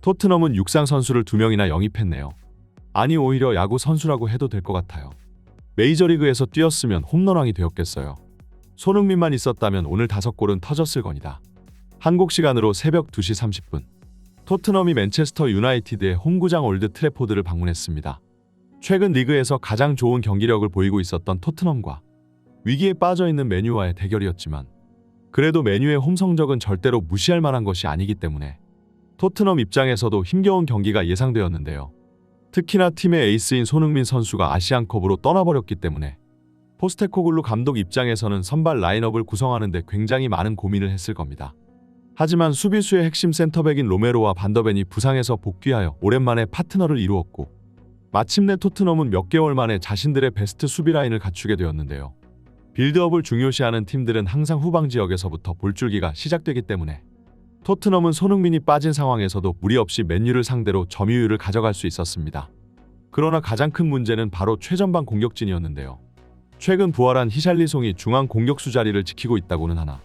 토트넘은 육상 선수를 2명이나 영입했네요. 아니 오히려 야구 선수라고 해도 될 것 같아요. 메이저리그에서 뛰었으면 홈런왕이 되었겠어요. 손흥민만 있었다면 오늘 5골은 터졌을 거니다. 한국 시간으로 새벽 2시 30분. 토트넘이 맨체스터 유나이티드의 홈구장 올드 트래포드를 방문했습니다. 최근 리그에서 가장 좋은 경기력을 보이고 있었던 토트넘과 위기에 빠져있는 맨유와의 대결이었지만 그래도 맨유의 홈 성적은 절대로 무시할 만한 것이 아니기 때문에 토트넘 입장에서도 힘겨운 경기가 예상되었는데요. 특히나 팀의 에이스인 손흥민 선수가 아시안컵으로 떠나버렸기 때문에 포스테코글루 감독 입장에서는 선발 라인업을 구성하는 데 굉장히 많은 고민을 했을 겁니다. 하지만 수비수의 핵심 센터백인 로메로와 반더벤이 부상에서 복귀하여 오랜만에 파트너를 이루었고 마침내 토트넘은 몇 개월 만에 자신들의 베스트 수비 라인을 갖추게 되었는데요. 빌드업을 중요시하는 팀들은 항상 후방 지역에서부터 볼줄기가 시작되기 때문에 토트넘은 손흥민이 빠진 상황에서도 무리 없이 맨유를 상대로 점유율을 가져갈 수 있었습니다. 그러나 가장 큰 문제는 바로 최전방 공격진이었는데요. 최근 부활한 히샬리송이 중앙 공격수 자리를 지키고 있다고는 하나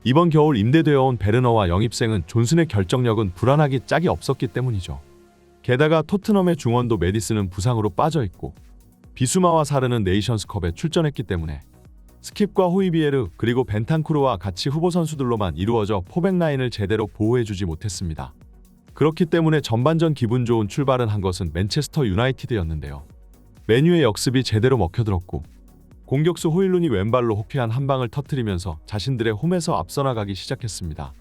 이번 겨울 임대되어 온 베르너와 영입생은 존슨의 결정력은 불안하기 짝이 없었기 때문이죠. 게다가 토트넘의 중원도 메디슨은 부상으로 빠져있고 비수마와 사르는 네이션스컵에 출전했기 때문에 스킵과 호이비에르 그리고 벤탄쿠르와 같이 후보 선수들로만 이루어져 포백 라인을 제대로 보호해주지 못했습니다. 그렇기 때문에 전반전 기분 좋은 출발은 한 것은 맨체스터 유나이티드였는데요. 맨유의 역습이 제대로 먹혀들었고 공격수 호일룬이 왼발로 호쾌한 한 방을 터뜨리면서 자신들의 홈에서 앞서 나가기 시작했습니다.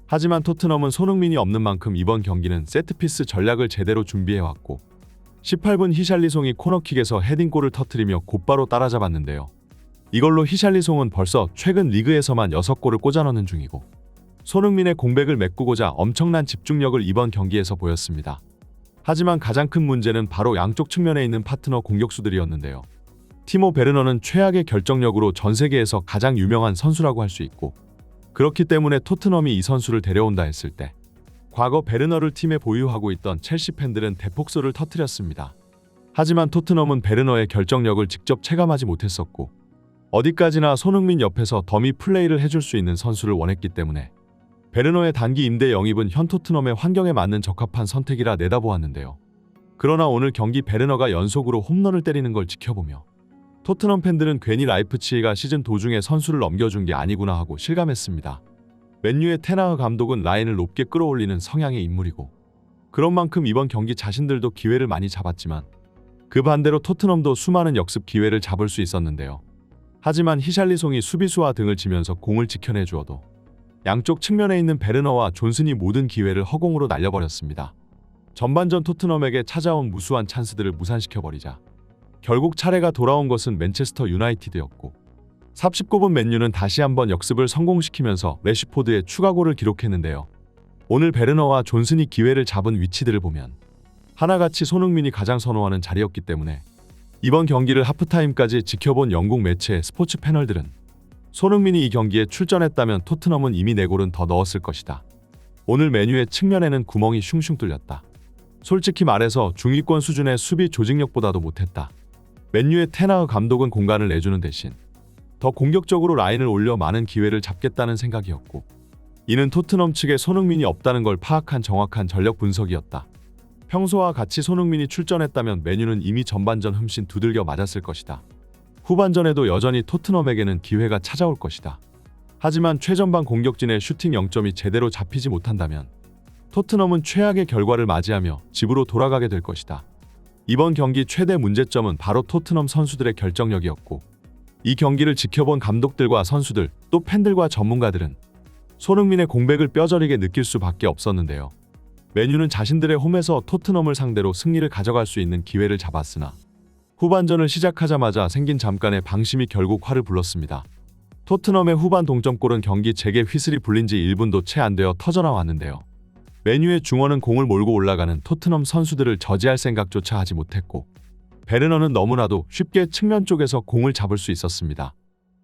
하지만 토트넘은 손흥민이 없는 만큼 이번 경기는 세트피스 전략을 제대로 준비해왔고 18분 히샬리송이 코너킥에서 헤딩골을 터뜨리며 곧바로 따라잡았는데요. 이걸로 히샬리송은 벌써 최근 리그에서만 6골을 꽂아넣는 중이고 손흥민의 공백을 메꾸고자 엄청난 집중력을 이번 경기에서 보였습니다. 하지만 가장 큰 문제는 바로 양쪽 측면에 있는 파트너 공격수들이었는데요. 티모 베르너는 최악의 결정력으로 전 세계에서 가장 유명한 선수라고 할 수 있고 그렇기 때문에 토트넘이 이 선수를 데려온다 했을 때 과거 베르너를 팀에 보유하고 있던 첼시 팬들은 대폭소를 터뜨렸습니다. 하지만 토트넘은 베르너의 결정력을 직접 체감하지 못했었고 어디까지나 손흥민 옆에서 더미 플레이를 해줄 수 있는 선수를 원했기 때문에 베르너의 단기 임대 영입은 현 토트넘의 환경에 맞는 적합한 선택이라 내다보았는데요. 그러나 오늘 경기 베르너가 연속으로 홈런을 때리는 걸 지켜보며 토트넘 팬들은 괜히 라이프치히가 시즌 도중에 선수를 넘겨준 게 아니구나 하고 실감했습니다. 맨유의 테나흐 감독은 라인을 높게 끌어올리는 성향의 인물이고 그런 만큼 이번 경기 자신들도 기회를 많이 잡았지만 그 반대로 토트넘도 수많은 역습 기회를 잡을 수 있었는데요. 하지만 히샬리송이 수비수와 등을 치면서 공을 지켜내주어도 양쪽 측면에 있는 베르너와 존슨이 모든 기회를 허공으로 날려버렸습니다. 전반전 토트넘에게 찾아온 무수한 찬스들을 무산시켜버리자 결국 차례가 돌아온 것은 맨체스터 유나이티드였고 39분 맨유는 다시 한번 역습을 성공시키면서 레시포드의 추가골을 기록했는데요. 오늘 베르너와 존슨이 기회를 잡은 위치들을 보면 하나같이 손흥민이 가장 선호하는 자리였기 때문에 이번 경기를 하프타임까지 지켜본 영국 매체 스포츠 패널들은 손흥민이 이 경기에 출전했다면 토트넘은 이미 4골은 더 넣었을 것이다. 오늘 맨유의 측면에는 구멍이 슝슝 뚫렸다. 솔직히 말해서 중위권 수준의 수비 조직력보다도 못했다. 맨유의 테나흐 감독은 공간을 내주는 대신 더 공격적으로 라인을 올려 많은 기회를 잡겠다는 생각이었고 이는 토트넘 측에 손흥민이 없다는 걸 파악한 정확한 전력 분석이었다. 평소와 같이 손흥민이 출전했다면 맨유는 이미 전반전 흠씬 두들겨 맞았을 것이다. 후반전에도 여전히 토트넘에게는 기회가 찾아올 것이다. 하지만 최전방 공격진의 슈팅 0점이 제대로 잡히지 못한다면 토트넘은 최악의 결과를 맞이하며 집으로 돌아가게 될 것이다. 이번 경기 최대 문제점은 바로 토트넘 선수들의 결정력이었고 이 경기를 지켜본 감독들과 선수들 또 팬들과 전문가들은 손흥민의 공백을 뼈저리게 느낄 수밖에 없었는데요. 맨유는 자신들의 홈에서 토트넘을 상대로 승리를 가져갈 수 있는 기회를 잡았으나 후반전을 시작하자마자 생긴 잠깐의 방심이 결국 화를 불렀습니다. 토트넘의 후반 동점골은 경기 재개 휘슬이 불린 지 1분도 채 안 되어 터져나왔는데요. 맨유의 중원은 공을 몰고 올라가는 토트넘 선수들을 저지할 생각조차 하지 못했고 베르너는 너무나도 쉽게 측면 쪽에서 공을 잡을 수 있었습니다.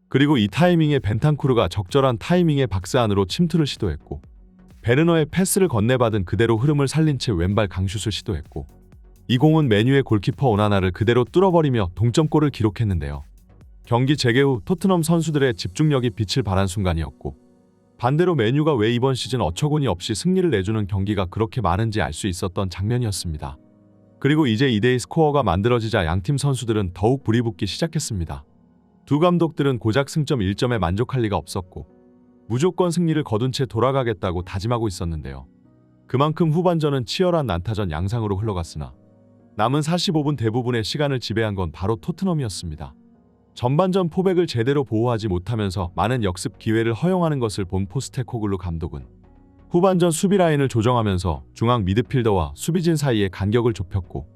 그리고 이 타이밍에 벤탄쿠르가 적절한 타이밍에 박스 안으로 침투를 시도했고 베르너의 패스를 건네받은 그대로 흐름을 살린 채 왼발 강슛을 시도했고 이 공은 맨유의 골키퍼 오나나를 그대로 뚫어버리며 동점골을 기록했는데요. 경기 재개 후 토트넘 선수들의 집중력이 빛을 발한 순간이었고 반대로 맨유가 왜 이번 시즌 어처구니 없이 승리를 내주는 경기가 그렇게 많은지 알 수 있었던 장면이었습니다. 그리고 이제 2대2 스코어가 만들어지자 양팀 선수들은 더욱 불이 붙기 시작했습니다. 두 감독들은 고작 승점 1점에 만족할 리가 없었고 무조건 승리를 거둔 채 돌아가겠다고 다짐하고 있었는데요. 그만큼 후반전은 치열한 난타전 양상으로 흘러갔으나 남은 45분 대부분의 시간을 지배한 건 바로 토트넘이었습니다. 전반전 포백을 제대로 보호하지 못하면서 많은 역습 기회를 허용하는 것을 본 포스테코글루 감독은 후반전 수비 라인을 조정하면서 중앙 미드필더와 수비진 사이에 간격을 좁혔고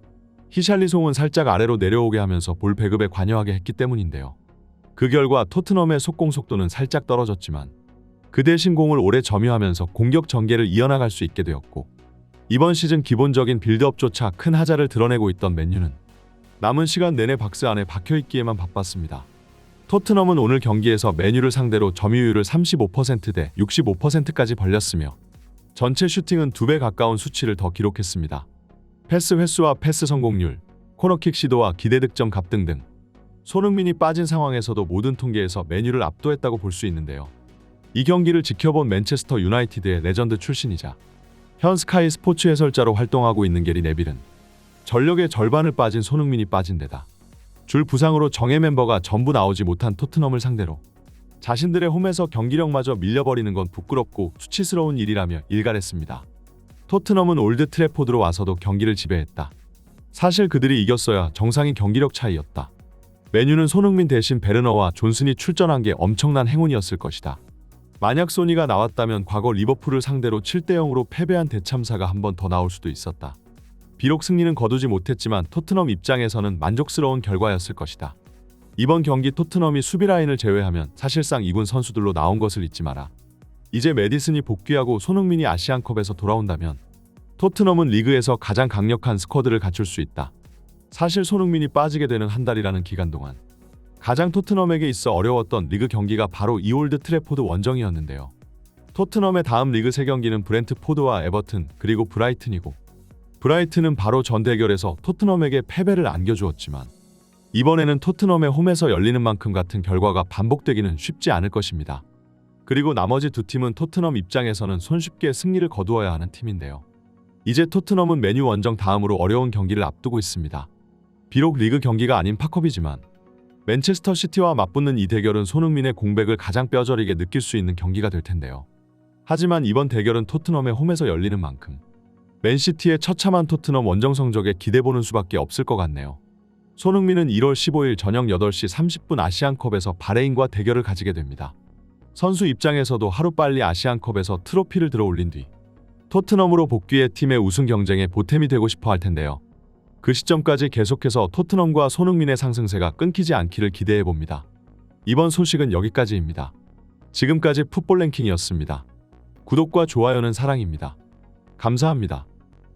히샬리송은 살짝 아래로 내려오게 하면서 볼 배급에 관여하게 했기 때문인데요. 그 결과 토트넘의 속공 속도는 살짝 떨어졌지만 그 대신 공을 오래 점유하면서 공격 전개를 이어나갈 수 있게 되었고 이번 시즌 기본적인 빌드업조차 큰 하자를 드러내고 있던 맨유는 남은 시간 내내 박스 안에 박혀있기에만 바빴습니다. 토트넘은 오늘 경기에서 맨유를 상대로 점유율을 35%대 65%까지 벌렸으며 전체 슈팅은 2배 가까운 수치를 더 기록했습니다. 패스 횟수와 패스 성공률, 코너킥 시도와 기대 득점 값 등등 손흥민이 빠진 상황에서도 모든 통계에서 맨유를 압도했다고 볼 수 있는데요. 이 경기를 지켜본 맨체스터 유나이티드의 레전드 출신이자 현 스카이 스포츠 해설자로 활동하고 있는 게리 네빌은 전력의 절반을 빠진 손흥민이 빠진 데다 줄 부상으로 정예 멤버가 전부 나오지 못한 토트넘을 상대로 자신들의 홈에서 경기력마저 밀려버리는 건 부끄럽고 수치스러운 일이라며 일갈했습니다. 토트넘은 올드 트래포드로 와서도 경기를 지배했다. 사실 그들이 이겼어야 정상의 경기력 차이였다. 맨유는 손흥민 대신 베르너와 존슨이 출전한 게 엄청난 행운이었을 것이다. 만약 소니가 나왔다면 과거 리버풀을 상대로 7대0으로 패배한 대참사가 한 번 더 나올 수도 있었다. 비록 승리는 거두지 못했지만 토트넘 입장에서는 만족스러운 결과였을 것이다. 이번 경기 토트넘이 수비 라인을 제외하면 사실상 2군 선수들로 나온 것을 잊지 마라. 이제 메디슨이 복귀하고 손흥민이 아시안컵에서 돌아온다면 토트넘은 리그에서 가장 강력한 스쿼드를 갖출 수 있다. 사실 손흥민이 빠지게 되는 한 달이라는 기간 동안 가장 토트넘에게 있어 어려웠던 리그 경기가 바로 이 올드 트래포드 원정이었는데요. 토트넘의 다음 리그 3경기는 브렌트포드와 에버튼 그리고 브라이튼이고 브라이튼은 바로 전 대결에서 토트넘에게 패배를 안겨주었지만 이번에는 토트넘의 홈에서 열리는 만큼 같은 결과가 반복되기는 쉽지 않을 것입니다. 그리고 나머지 두 팀은 토트넘 입장에서는 손쉽게 승리를 거두어야 하는 팀인데요. 이제 토트넘은 맨유 원정 다음으로 어려운 경기를 앞두고 있습니다. 비록 리그 경기가 아닌 팝컵이지만 맨체스터 시티와 맞붙는 이 대결은 손흥민의 공백을 가장 뼈저리게 느낄 수 있는 경기가 될 텐데요. 하지만 이번 대결은 토트넘의 홈에서 열리는 만큼 맨시티의 처참한 토트넘 원정 성적에 기대보는 수밖에 없을 것 같네요. 손흥민은 1월 15일 저녁 8시 30분 아시안컵에서 바레인과 대결을 가지게 됩니다. 선수 입장에서도 하루빨리 아시안컵에서 트로피를 들어올린 뒤 토트넘으로 복귀해 팀의 우승 경쟁에 보탬이 되고 싶어 할 텐데요. 그 시점까지 계속해서 토트넘과 손흥민의 상승세가 끊기지 않기를 기대해봅니다. 이번 소식은 여기까지입니다. 지금까지 풋볼 랭킹이었습니다. 구독과 좋아요는 사랑입니다. 감사합니다.